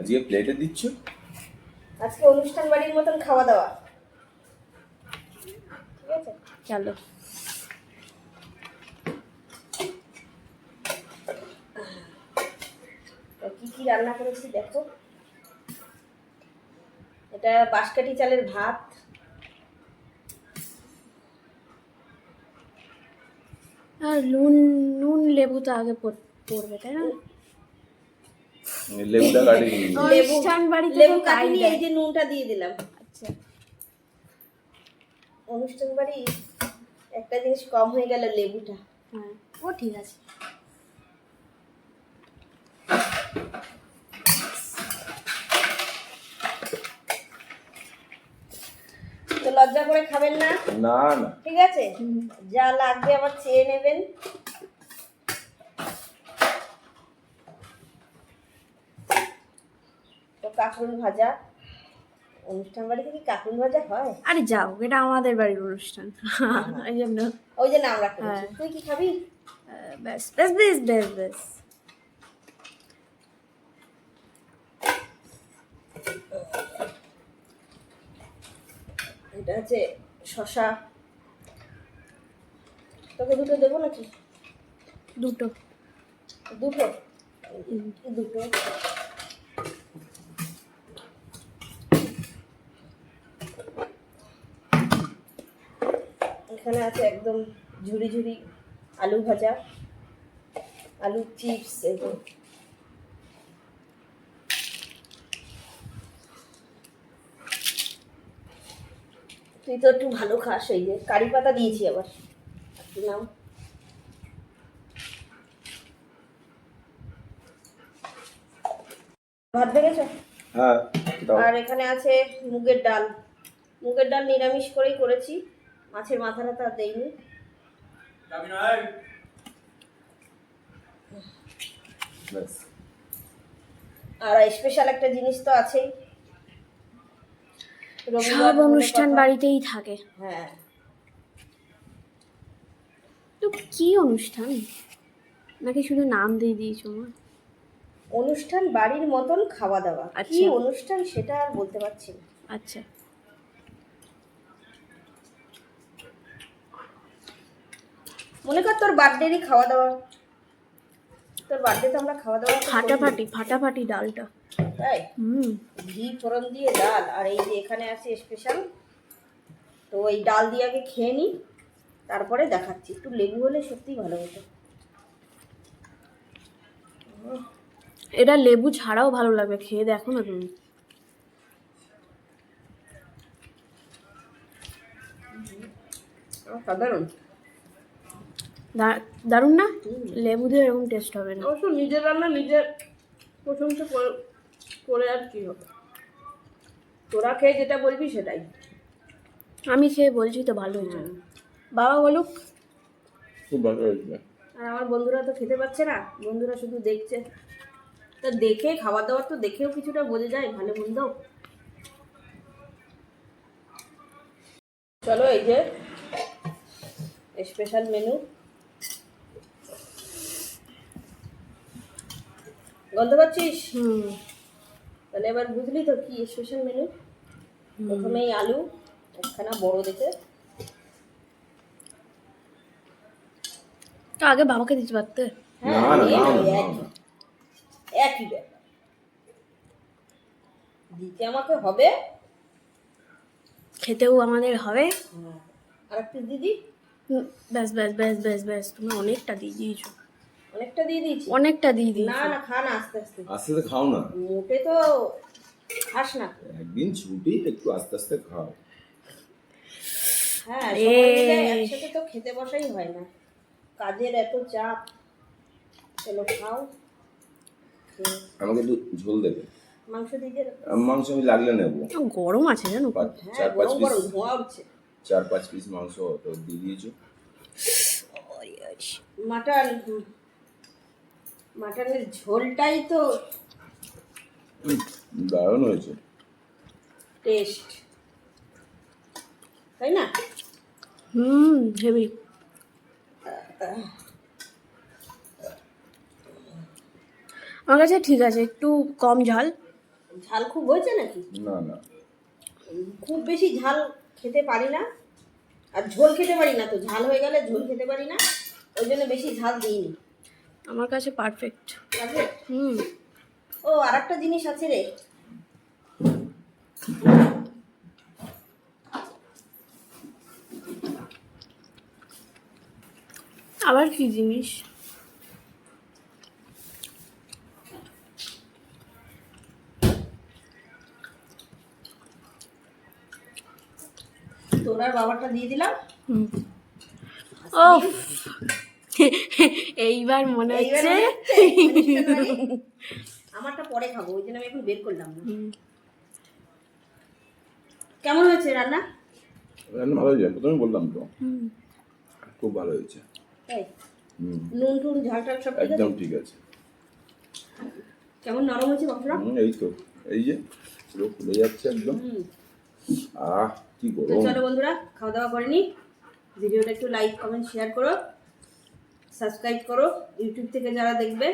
সাজিয়ে প্লেটে দিচ্ছ? আজকে অনুষ্ঠান বাড়ির মতন খাওয়া দাওয়া, ঠিক আছে? চলো তো কি কি রান্না করেছি দেখো। এটা বাঁশকাঠি চালের ভাত, আর নুন নুন লেবু তো আগে পড়বে তাই না? লেবুটা কাটি অনুষ্ঠান বাড়িতে লেবু তো তাই কাটিনি, দেয়। এই যে নুনটা দিয়ে দিলাম। আচ্ছা অনুষ্ঠান বাড়ি একটা জিনিস কম হয়ে গেল, লেবুটা। হ্যাঁ ও ঠিক আছে। তো লজ্জা করে খাবেন না, না না, ঠিক আছে? যা লাগবে আবার চেয়ে নেবেন। তো কাঁকরোল ভাজা, অনুষ্ঠান বাড়িতে কি কাঁকরোল ভাজা হয়? আরে যাও, এটা আমাদের বাড়ির অনুষ্ঠান এই জন্য। ওই যে নাম রাখা হ্যাঁ। তুই কি খাবি? ব্যাস ব্যাস ব্যাস ব্যাস ব্যাস। এটা হচ্ছে শশা, তোকে দুটো দেবো নাকি? দুটো দুটো দুটো এখানে আছে একদম ঝুরি ঝুরি আলু ভাজা, আলু চিপস। এই যে তুই তো একটু ভালো খাস, এই যে কারি পাতা দিয়েছি আবার, একটু নাম। ভাত দেখেছো? হ্যাঁ দাও। আর এখানে আছে মুগের ডাল। মুগের ডাল নিরামিষ করেই করেছি, মাছের মাথা টাথা আর দেইনি। ব্যাস। আর স্পেশাল একটা জিনিস তো আছেই, রবিবার সব বলে অনুষ্ঠান কথা। বাড়িতেই থাকে। হ্যাঁ, তো কি অনুষ্ঠান, নাকি শুধু নাম দিয়ে দিয়েছো মা? অনুষ্ঠান বাড়ির মতন খাওয়া দাওয়া। কি আচ্ছা। অনুষ্ঠান সেটা আর বলতে পারছি না। আচ্ছা মনে কর তোর বার্থডেরই খাওয়া দাওয়া, তোর বার্থডে তো আমরা খাওয়া দাওয়া তো করি। ফাটাফাটি ফাটাফাটি ডালটা। তাই হুম ঘি ফোড়ন দিয়ে ডাল, আর এই যে এখানে আছে স্পেশাল। তো এই ডাল দিয়ে আগে খেয়ে নিই, তারপরে দেখাচ্ছি। একটু লেবু হলে সত্যিই ভালো হতো। এটা লেবু ছাড়াও ভালো লাগবে, খেয়ে দেখো না তুমি। সাধারণ দারুণ না? লেবু দিয়ে এরকম টেস্ট হবে না। অবশ্য নিজের রান্না নিজের প্রশংসা করে আর কি হবে, তোরা খেয়ে যেটা বলবি সেটাই। আমি খেয়ে বলছি তো ভালো হয়েছে। বাবা বলুক। খুব ভালো হয়েছে। আর আমার বন্ধুরা তো খেতে পাচ্ছে না, বন্ধুরা শুধু দেখছে। তা দেখে খাবার দাবার তো দেখেও কিছুটা বোঝা যায় ভালো মন্দ। চলো এই যে স্পেশাল মেনু, গন্ধ পাচ্ছিস? তাহলে এবার বুঝলি তো কি স্পেশাল মেনু। প্রথমেই আলু একখানা বড় দেখে, তো আগে বাবাকে দিতে পারতে। হ্যাঁ না, না, নিয়ে না, নাও, না, একই না। একই ব্যাপার, দিতে আমাকে হবে। খেতেও আমাদের হবে। আর একটু দিদি, ব্যাস ব্যাস ব্যাস ব্যাস ব্যাস, তুমি অনেকটা দিয়ে দিয়েছো। অনেকটা দিয়ে দিয়েছি। অনেকটা দিয়ে না দিয়েছো। না, খা না আস্তে আস্তে, আস্তে আস্তে খাও না, মোটে তো খাস না। একদিন ছুটি, একটু আস্তে আস্তে খাও। হ্যাঁ, সবাই মিলে একসাথে তো খেতে বসাই হয় না, কাজের এত চাপ। চলো খাও। আমাকে একটু ঝোল দেবে। মাংস দিয়ে দে। মাংস আমি লাগলে নেবো। গরম আছে জানো তো। হ্যাঁ, গরম গরম ধোঁয়া উঠছে। 4-5 পিস মাংস তো দিয়ে দিয়েছো। মাটন, মাটনের ঝোলটাই তো দারুণ হয়েছে। টেস্ট, তাই না? হেভি। আমার কাছে ঠিক আছে, একটু কম ঝাল, ঝাল খুব হয়েছে নাকি? না না, খুব বেশি ঝাল খেতে পারি না, আর ঝোল খেতে পারি না, তো ঝাল হয়ে গেলে ঝোল খেতে পারি না, ওই জন্য বেশি ঝাল দিইনি। আমার কাছে পারফেক্ট। লাগবে? হুম। ও আর একটা জিনিস আছে রে, আবার কি জিনিস? তোর আর বাবারটা দিয়ে দিলাম। হুম। ও এইবার মনে এইবার হচ্ছে। মনে হচ্ছে অনুষ্ঠান বাড়ি। আমারটা পরে খাবো, ওই জন্য আমি এখন বের করলাম না। হুম। কেমন হয়েছে রান্না? রান্না ভালো হয়েছে, প্রথমে বললাম তো, হুম। খুব ভালো হয়েছে। তাই হুম, নুন টুন ঝাল টাল সব ঠিক আছে? একদম ঠিক আছে। কেমন নরম হয়েছে মাংসটা? এই তো, এই যে পুরো ফুলে যাচ্ছে একদম। হুম। কি তো গরম। চলো বন্ধুরা, খাওয়া দাওয়া করে নি। ভিডিওটা একটু লাইক কমেন্ট শেয়ার করো, সাবস্ক্রাইব করো ইউটিউব থেকে যারা দেখবে।